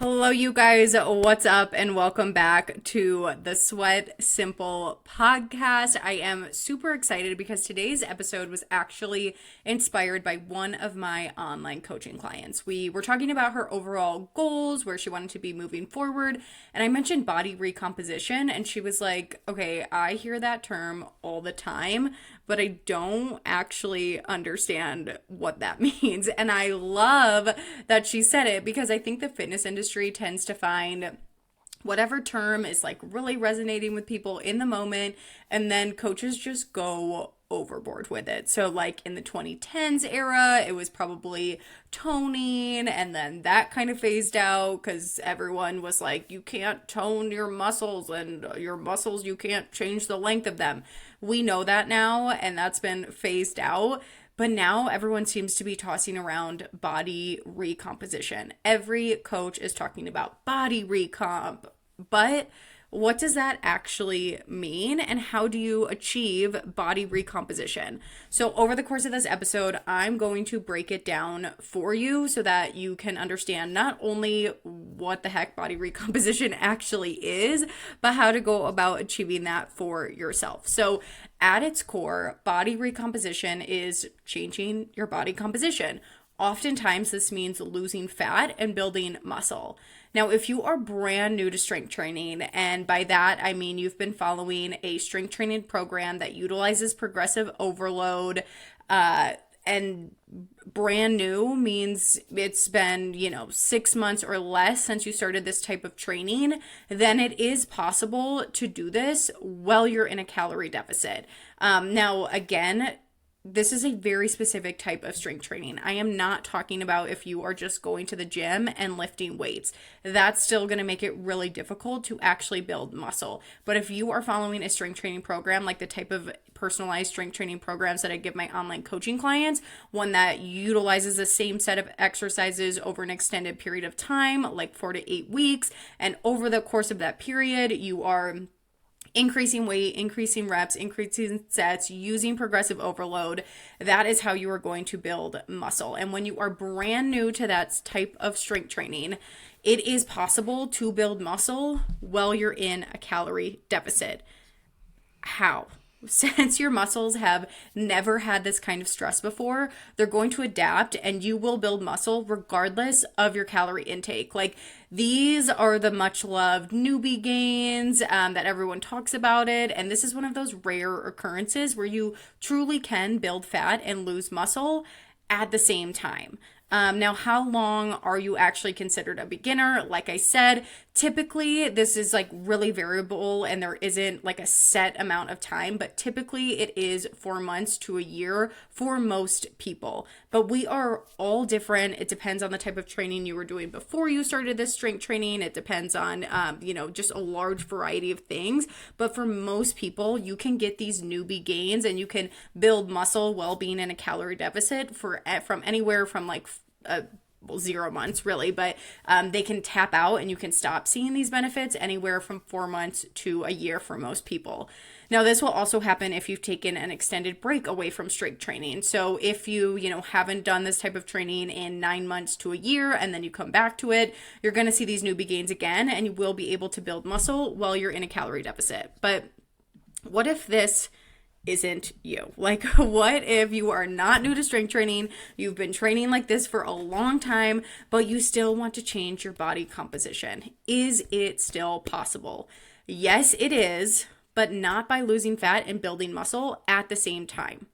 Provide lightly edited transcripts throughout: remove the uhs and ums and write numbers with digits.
Hello, you guys. What's up? And welcome back to the Sweat Simple podcast. I am super excited because today's episode was actually inspired by one of my online coaching clients. We were talking about her overall goals, where she wanted to be moving forward. And I mentioned body recomposition, and she was like, okay, I hear that term all the time, but I don't actually understand what that means. And I love that she said it because I think the fitness industry tends to find whatever term is like really resonating with people in the moment, and then coaches just go overboard with it. So like in the 2010s era, it was probably toning, and then that kind of phased out because everyone was like, you can't tone your muscles, and your muscles, you can't change the length of them. We know that now, and that's been phased out. But now everyone seems to be tossing around body recomposition. Every coach is talking about body recomp. But what does that actually mean, and how do you achieve body recomposition? So over the course of this episode, I'm going to break it down for you so that you can understand not only what the heck body recomposition actually is, but how to go about achieving that for yourself. So at its core, body recomposition is changing your body composition. Oftentimes, this means losing fat and building muscle. Now, if you are brand new to strength training, and by that I mean you've been following a strength training program that utilizes progressive overload, and brand new means it's been, 6 months or less since you started this type of training, then it is possible to do this while you're in a calorie deficit. Now, again, this is a very specific type of strength training. I am not talking about if you are just going to the gym and lifting weights. That's still going to make it really difficult to actually build muscle. But if you are following a strength training program, like the type of personalized strength training programs that I give my online coaching clients, one that utilizes the same set of exercises over an extended period of time, like 4 to 8 weeks, and over the course of that period, you are increasing weight, increasing reps, increasing sets, using progressive overload, that is how you are going to build muscle. And when you are brand new to that type of strength training, it is possible to build muscle while you're in a calorie deficit. How? Since your muscles have never had this kind of stress before, they're going to adapt, and you will build muscle regardless of your calorie intake. Like, these are the much loved newbie gains that everyone talks about it. And this is one of those rare occurrences where you truly can build fat and lose muscle at the same time. Now, how long are you actually considered a beginner? Like I said, typically this is like really variable, and there isn't like a set amount of time, but typically it is 4 months to a year for most people. But we are all different. It depends on the type of training you were doing before you started this strength training. It depends on, just a large variety of things. But for most people, you can get these newbie gains, and you can build muscle while being in a calorie deficit from anywhere from like 0 months really, but they can tap out and you can stop seeing these benefits anywhere from 4 months to a year for most people. Now, this will also happen if you've taken an extended break away from strength training. So if you haven't done this type of training in 9 months to a year, and then you come back to it, you're going to see these newbie gains again, and you will be able to build muscle while you're in a calorie deficit. But what if this isn't you? Like, what if you are not new to strength training, you've been training like this for a long time, but you still want to change your body composition? Is it still possible? Yes, it is, but not by losing fat and building muscle at the same time.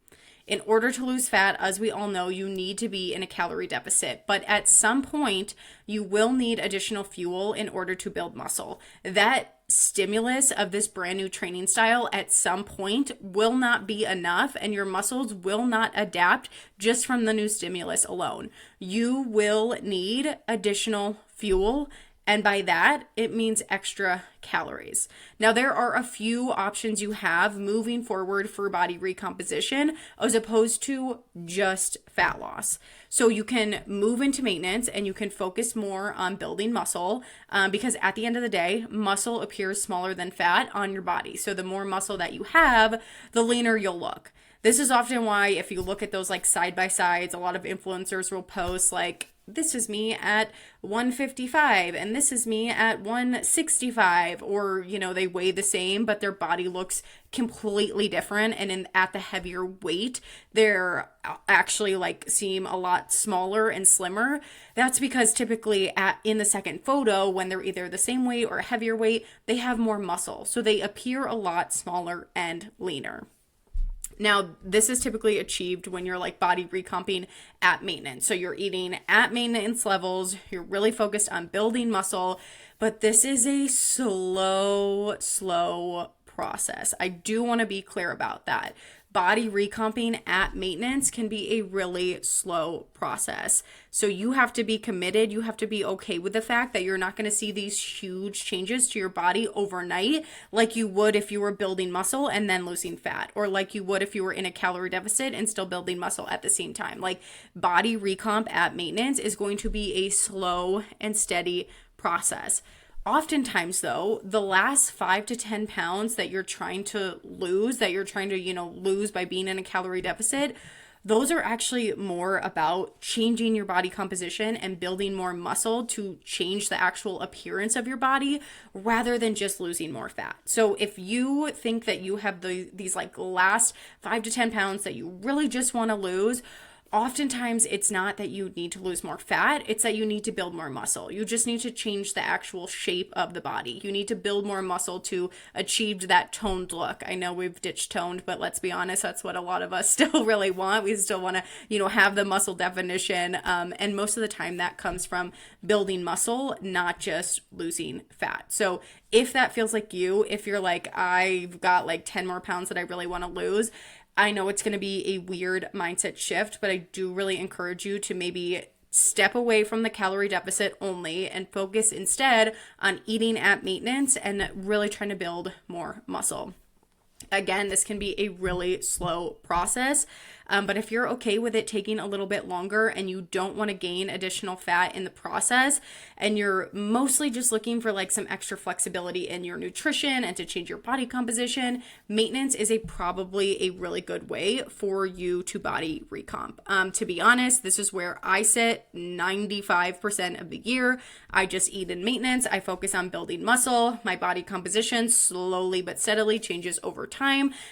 In order to lose fat, as we all know, you need to be in a calorie deficit, but at some point, you will need additional fuel in order to build muscle. That stimulus of this brand new training style at some point will not be enough, and your muscles will not adapt just from the new stimulus alone. You will need additional fuel, and by that, it means extra calories. Now, there are a few options you have moving forward for body recomposition as opposed to just fat loss. So you can move into maintenance, and you can focus more on building muscle because at the end of the day, muscle appears smaller than fat on your body. So the more muscle that you have, the leaner you'll look. This is often why if you look at those like side by sides, a lot of influencers will post like this is me at 155 and this is me at 165, or they weigh the same but their body looks completely different, and at the heavier weight they're actually like seem a lot smaller and slimmer. That's because typically in the second photo, when they're either the same weight or a heavier weight, they have more muscle, so they appear a lot smaller and leaner. Now, this is typically achieved when you're like body recomping at maintenance. So you're eating at maintenance levels, you're really focused on building muscle, but this is a slow process. I do want to be clear about that. Body recomping at maintenance can be a really slow process. So you have to be committed. You have to be okay with the fact that you're not going to see these huge changes to your body overnight like you would if you were building muscle and then losing fat, or like you would if you were in a calorie deficit and still building muscle at the same time. Like body recomp at maintenance is going to be a slow and steady process. Oftentimes, though, the last 5 to 10 pounds that you're trying to lose, lose by being in a calorie deficit, those are actually more about changing your body composition and building more muscle to change the actual appearance of your body rather than just losing more fat. So if you think that you have these like last 5 to 10 pounds that you really just want to lose, oftentimes it's not that you need to lose more fat, it's that you need to build more muscle. You just need to change the actual shape of the body. You need to build more muscle to achieve that toned look. I know we've ditched toned, but let's be honest, that's what a lot of us still really want. We still want to, have the muscle definition. And most of the time that comes from building muscle, not just losing fat. So if that feels like you, if you're like, I've got like 10 more pounds that I really want to lose, I know it's going to be a weird mindset shift, but I do really encourage you to maybe step away from the calorie deficit only and focus instead on eating at maintenance and really trying to build more muscle. Again, this can be a really slow process, but if you're okay with it taking a little bit longer and you don't want to gain additional fat in the process, and you're mostly just looking for like some extra flexibility in your nutrition and to change your body composition, maintenance is probably a really good way for you to body recomp. To be honest, this is where I sit 95% of the year. I just eat in maintenance. I focus on building muscle. My body composition slowly but steadily changes over time.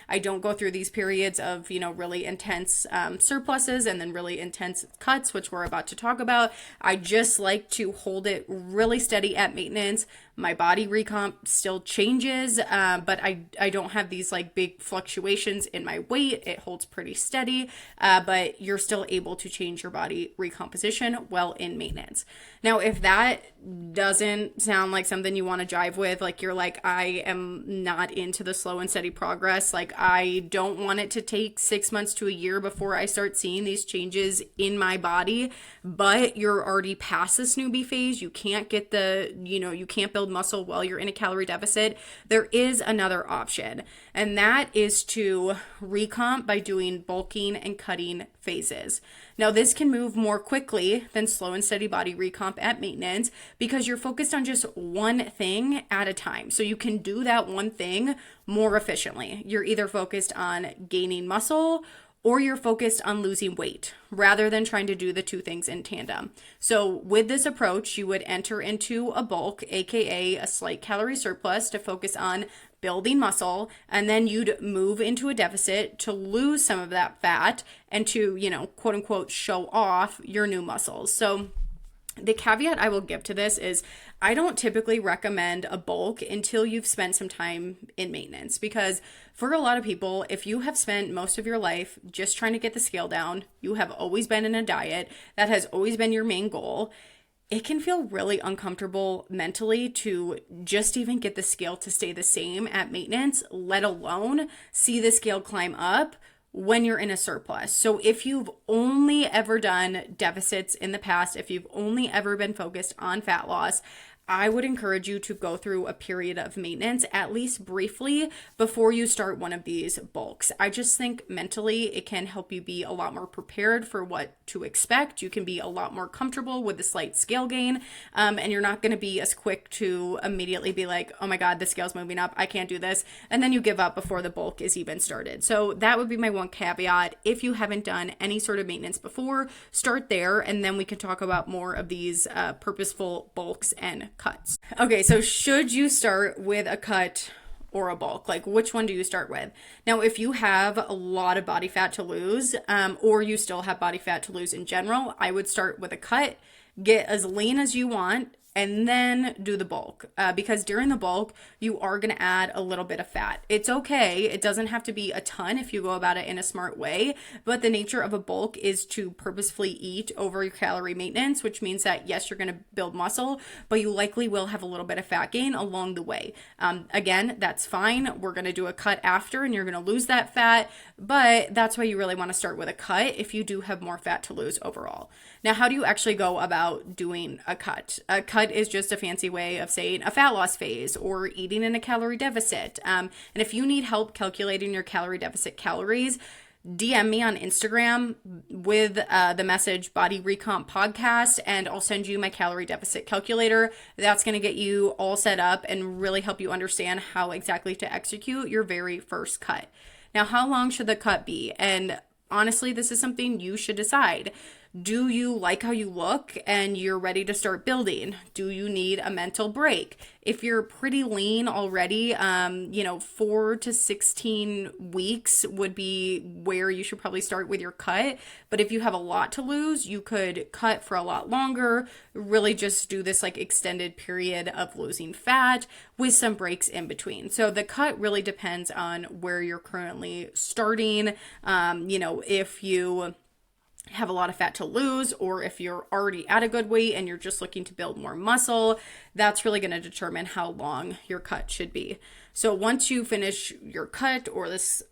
I don't go through these periods of, really intense surpluses and then really intense cuts, which we're about to talk about. I just like to hold it really steady at maintenance. My body recomp still changes, but I don't have these like big fluctuations in my weight. It holds pretty steady, but you're still able to change your body recomposition while in maintenance. Now, if that doesn't sound like something you want to jive with, like you're like, I am not into the slow and steady progress, like I don't want it to take 6 months to a year before I start seeing these changes in my body, but you're already past this newbie phase, you can't get you can't build muscle while you're in a calorie deficit, there is another option, and that is to recomp by doing bulking and cutting phases. Now, this can move more quickly than slow and steady body recomp at maintenance because you're focused on just one thing at a time. So you can do that one thing more efficiently. You're either focused on gaining muscle or you're focused on losing weight rather than trying to do the two things in tandem. So with this approach, you would enter into a bulk, aka a slight calorie surplus, to focus on building muscle, and then you'd move into a deficit to lose some of that fat and to, quote unquote, show off your new muscles. So the caveat I will give to this is I don't typically recommend a bulk until you've spent some time in maintenance, because for a lot of people, if you have spent most of your life just trying to get the scale down, you have always been in a diet, that has always been your main goal, it can feel really uncomfortable mentally to just even get the scale to stay the same at maintenance, let alone see the scale climb up when you're in a surplus. So if you've only ever done deficits in the past, if you've only ever been focused on fat loss, I would encourage you to go through a period of maintenance, at least briefly, before you start one of these bulks. I just think mentally it can help you be a lot more prepared for what to expect. You can be a lot more comfortable with the slight scale gain, and you're not going to be as quick to immediately be like, oh my God, the scale's moving up, I can't do this. And then you give up before the bulk is even started. So that would be my one caveat. If you haven't done any sort of maintenance before, start there, and then we can talk about more of these purposeful bulks and cuts. Okay, so should you start with a cut or a bulk? Like, which one do you start with? Now, if you have a lot of body fat to lose, or you still have body fat to lose in general, I would start with a cut, get as lean as you want, and then do the bulk, because during the bulk, you are going to add a little bit of fat. It's okay. It doesn't have to be a ton if you go about it in a smart way, but the nature of a bulk is to purposefully eat over your calorie maintenance, which means that yes, you're going to build muscle, but you likely will have a little bit of fat gain along the way. Again, that's fine. We're going to do a cut after and you're going to lose that fat, but that's why you really want to start with a cut if you do have more fat to lose overall. Now, how do you actually go about doing a cut? A cut is just a fancy way of saying a fat loss phase or eating in a calorie deficit. And if you need help calculating your calorie deficit calories, DM me on Instagram with the message Body Recomp podcast, and I'll send you my calorie deficit calculator. That's going to get you all set up and really help you understand how exactly to execute your very first cut. Now, how long should the cut be? And honestly, this is something you should decide. Do you like how you look and you're ready to start building? Do you need a mental break? If you're pretty lean already, 4 to 16 weeks would be where you should probably start with your cut. But if you have a lot to lose, you could cut for a lot longer, really just do this like extended period of losing fat with some breaks in between. So the cut really depends on where you're currently starting. If you have a lot of fat to lose, or if you're already at a good weight and you're just looking to build more muscle, that's really going to determine how long your cut should be. So once you finish your cut, or this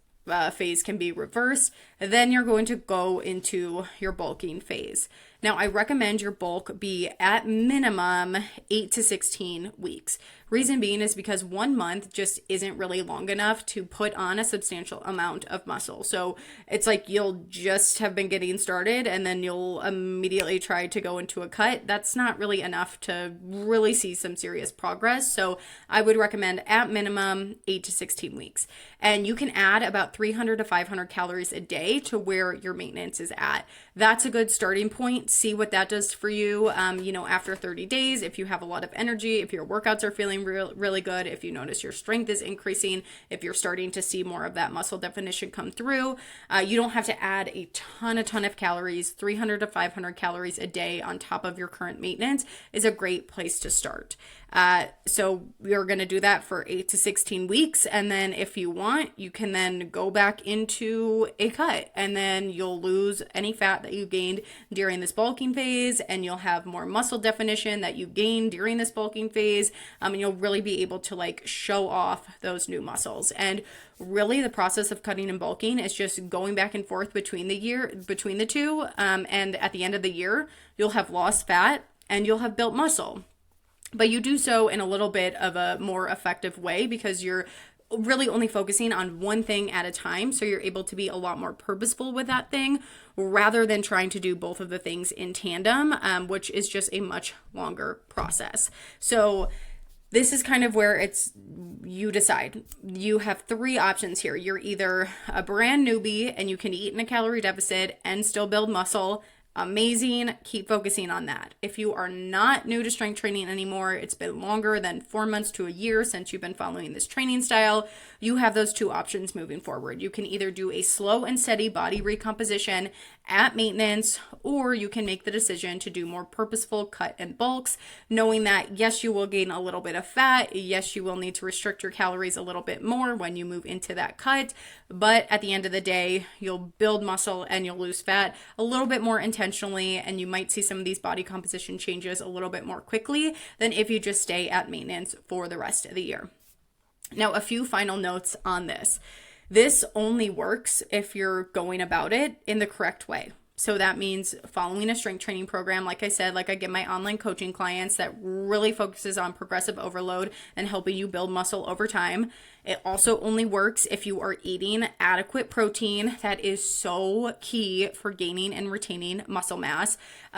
phase can be reversed, then you're going to go into your bulking phase. Now, I recommend your bulk be at minimum 8 to 16 weeks. Reason being is because 1 month just isn't really long enough to put on a substantial amount of muscle. So it's like you'll just have been getting started and then you'll immediately try to go into a cut. That's not really enough to really see some serious progress. So I would recommend at minimum 8 to 16 weeks. And you can add about 300 to 500 calories a day to where your maintenance is at. That's a good starting point. See what that does for you. After 30 days, if you have a lot of energy, if your workouts are feeling really good, if you notice your strength is increasing, if you're starting to see more of that muscle definition come through, you don't have to add a ton of calories. 300 to 500 calories a day on top of your current maintenance is a great place to start. So we're going to do that for 8 to 16 weeks. And then if you want, you can then go back into a cut, and then you'll lose any fat that you gained during this bulking phase, and you'll have more muscle definition that you gained during this bulking phase. And you'll really be able to like show off those new muscles. And really the process of cutting and bulking is just going back and forth between the two. And at the end of the year, you'll have lost fat and you'll have built muscle. But you do so in a little bit of a more effective way because you're really only focusing on one thing at a time. So you're able to be a lot more purposeful with that thing rather than trying to do both of the things in tandem, which is just a much longer process. So this is kind of where you decide. You have 3 options here. You're either a brand newbie and you can eat in a calorie deficit and still build muscle. Amazing. Keep focusing on that. If you are not new to strength training anymore, it's been longer than 4 months to a year since you've been following this training style, you have those 2 options moving forward. You can either do a slow and steady body recomposition at maintenance, or you can make the decision to do more purposeful cut and bulks, knowing that yes, you will gain a little bit of fat. Yes, you will need to restrict your calories a little bit more when you move into that cut. But at the end of the day, you'll build muscle and you'll lose fat a little bit more intentionally. And you might see some of these body composition changes a little bit more quickly than if you just stay at maintenance for the rest of the year. Now, a few final notes on this. This only works if you're going about it in the correct way. So that means following a strength training program. Like I said, like I get my online coaching clients that really focuses on progressive overload and helping you build muscle over time. It also only works if you are eating adequate protein. That is so key for gaining and retaining muscle mass.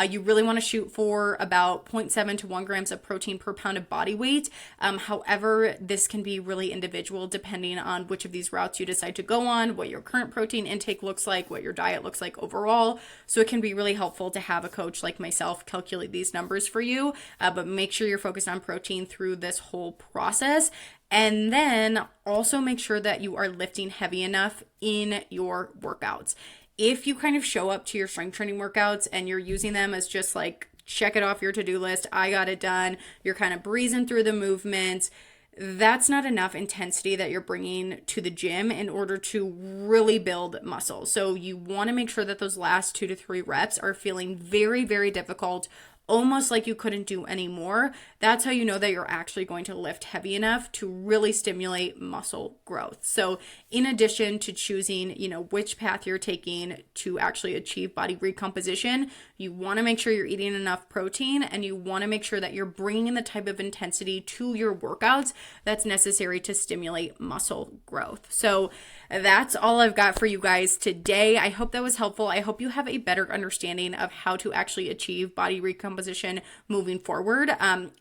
You really want to shoot for about 0.7 to 1 grams of protein per pound of body weight. However, this can be really individual depending on which of these routes you decide to go on, what your current protein intake looks like, what your diet looks like overall. So it can be really helpful to have a coach like myself calculate these numbers for you, but make sure you're focused on protein through this whole process. And then also make sure that you are lifting heavy enough in your workouts. If you kind of show up to your strength training workouts and you're using them as just like, check it off your to-do list, I got it done, you're kind of breezing through the movements, that's not enough intensity that you're bringing to the gym in order to really build muscle. So you want to make sure that those last 2 to 3 reps are feeling very, very difficult, almost like you couldn't do anymore. That's how you know that you're actually going to lift heavy enough to really stimulate muscle growth. So in addition to choosing, which path you're taking to actually achieve body recomposition, you want to make sure you're eating enough protein, and you want to make sure that you're bringing the type of intensity to your workouts that's necessary to stimulate muscle growth. So that's all I've got for you guys today. I hope that was helpful. I hope you have a better understanding of how to actually achieve body recomposition moving forward.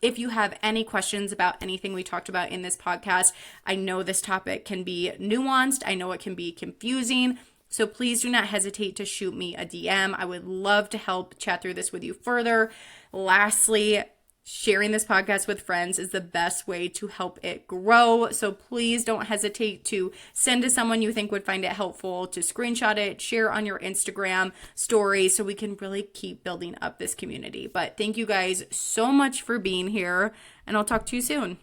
If you have any questions about anything we talked about in this podcast, I know this topic can be nuanced. I know it can be confusing. So please do not hesitate to shoot me a DM. I would love to help chat through this with you further. Lastly, sharing this podcast with friends is the best way to help it grow. So please don't hesitate to send to someone you think would find it helpful, to screenshot it, share on your Instagram story so we can really keep building up this community. But thank you guys so much for being here, and I'll talk to you soon.